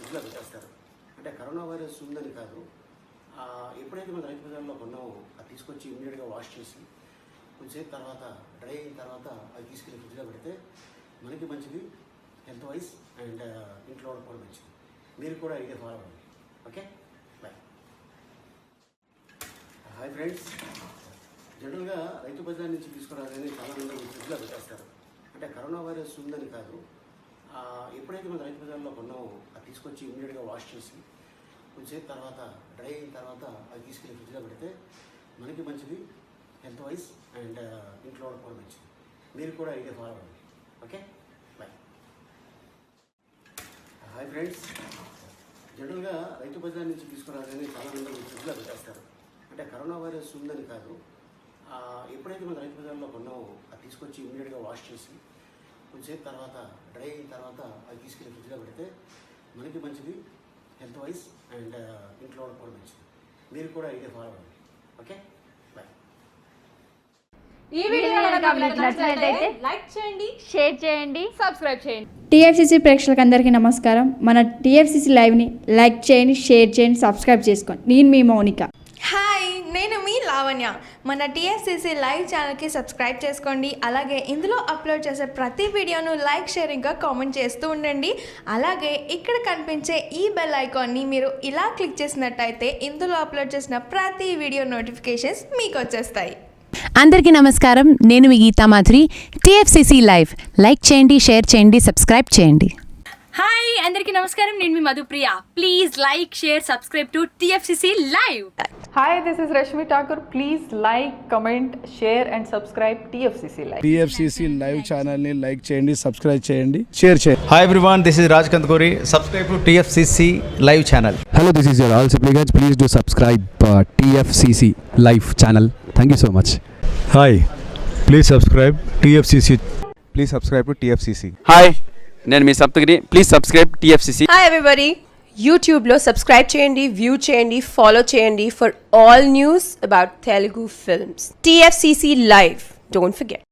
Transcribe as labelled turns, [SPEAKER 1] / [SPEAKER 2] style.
[SPEAKER 1] ఫ్రిడ్జ్లో పెట్టేస్తారు. అంటే కరోనా వైరస్ ఉందని కాదు, ఎప్పుడైతే మన రైతు బజార్లో కొన్నామో అది తీసుకొచ్చి ఇమ్మీడియట్గా వాష్ చేసి కొంచెంసేపు తర్వాత డ్రై అయిన తర్వాత అది తీసుకెళ్ళి ఫ్రిడ్జ్లో పెడితే మనకి మంచిది, హెల్త్ వైజ్ అండ్ ఇంట్లో కూడా మంచిది. మీరు కూడా ఇదే ఫాలో అవ్వండి. Okay, bye. హాయ్ ఫ్రెండ్స్, జనరల్గా రైతు బజార్ నుంచి తీసుకురాగానే చాలామంది ఫ్రిడ్జ్లో పెట్టేస్తారు. అంటే కరోనా వైరస్ ఉందని కాదు, ఎప్పుడైతే మన రైతు బజార్లో కొన్నామో అది తీసుకొచ్చి ఇమ్మీడియట్గా వాష్ చేసి కొంచెంసేపు తర్వాత డ్రై అయిన తర్వాత అది తీసుకెళ్ళి ఫ్రిడ్జ్లో పెడితే మనకి మంచిది, హెల్త్ వైజ్ అండ్ ఇంట్లో కూడా మంచిది. మీరు కూడా ఇదే ఫాలో అవ్వండి. Okay, bye. హాయ్ ఫ్రెండ్స్, జనరల్గా రైతు బజార్ నుంచి తీసుకురాగానే చాలామంది ఫ్రిడ్జ్లో పెట్టేస్తారు. అంటే కరోనా వైరస్ ఉందని కాదు, ఎప్పుడైతే మన రైతు బజార్లో కొన్నామో అది తీసుకొచ్చి ఇమ్మీడియట్గా వాష్ చేసి కొంచెంసేపు తర్వాత డ్రై అయిన తర్వాత అది తీసుకెళ్ళి ఫ్రిడ్జ్లో పెడితే మనకి మంచిది, హెల్త్ వైజ్ అండ్ ఇంట్లో కూడా మంచిది. మీరు కూడా ఇదే ఫాలో అవ్వండి. Okay, bye.
[SPEAKER 2] ఈ వీడియో మీకు నచ్చినట్లయితే లైక్ చేయండి, షేర్ చేయండి, సబ్స్క్రైబ్ చేయండి.
[SPEAKER 3] TFCC ప్రేక్షకులందరికీ నమస్కారం. మన TFCC లైవ్ని లైక్ చేయండి, షేర్ చేయండి, సబ్స్క్రైబ్ చేసుకోండి. నేను మీ మౌనిక.
[SPEAKER 4] హాయ్, నేను మీ లావణ్య. మన TFCC లైవ్ ఛానల్కి సబ్స్క్రైబ్ చేసుకోండి. అలాగే ఇందులో అప్లోడ్ చేసే ప్రతి వీడియోను లైక్, షేర్ ఇంకా కామెంట్ చేస్తూ ఉండండి. అలాగే ఇక్కడ కనిపించే ఈ బెల్ ఐకాన్ని మీరు ఇలా క్లిక్ చేసినట్టయితే ఇందులో అప్లోడ్ చేసిన ప్రతి వీడియో నోటిఫికేషన్స్ మీకు వచ్చేస్తాయి.
[SPEAKER 5] అందరికీ నమస్కారం, నేను మీ Geetha Madhuri. TFCC live like చేయండి, షేర్ చేయండి, సబ్స్క్రైబ్ చేయండి.
[SPEAKER 2] హాయ్, అందరికీ నమస్కారం, నేను మీ Madhupriya. Please like, share, subscribe to TFCC live.
[SPEAKER 6] Hi, this is Rashmi Thakur. Please like, comment, share and subscribe TFCC Live.
[SPEAKER 7] TFCC Live channel ni like cheyandi, subscribe cheyandi, share cheyandi.
[SPEAKER 8] Hi everyone, this is Raj Kandkori. Subscribe to TFCC Live channel.
[SPEAKER 9] Hello, this is your all supplicants. Please do subscribe TFCC Live channel. Thank you so much.
[SPEAKER 7] Hi, please subscribe TFCC.
[SPEAKER 9] Please subscribe to TFCC.
[SPEAKER 10] Hi, నేను మీ Saptagiri. Please subscribe TFCC.
[SPEAKER 11] Hi everybody, యూట్యూబ్లో subscribe చేయండి, view చేయండి, follow చేయండి for all news about Telugu films. TFCC live, don't forget.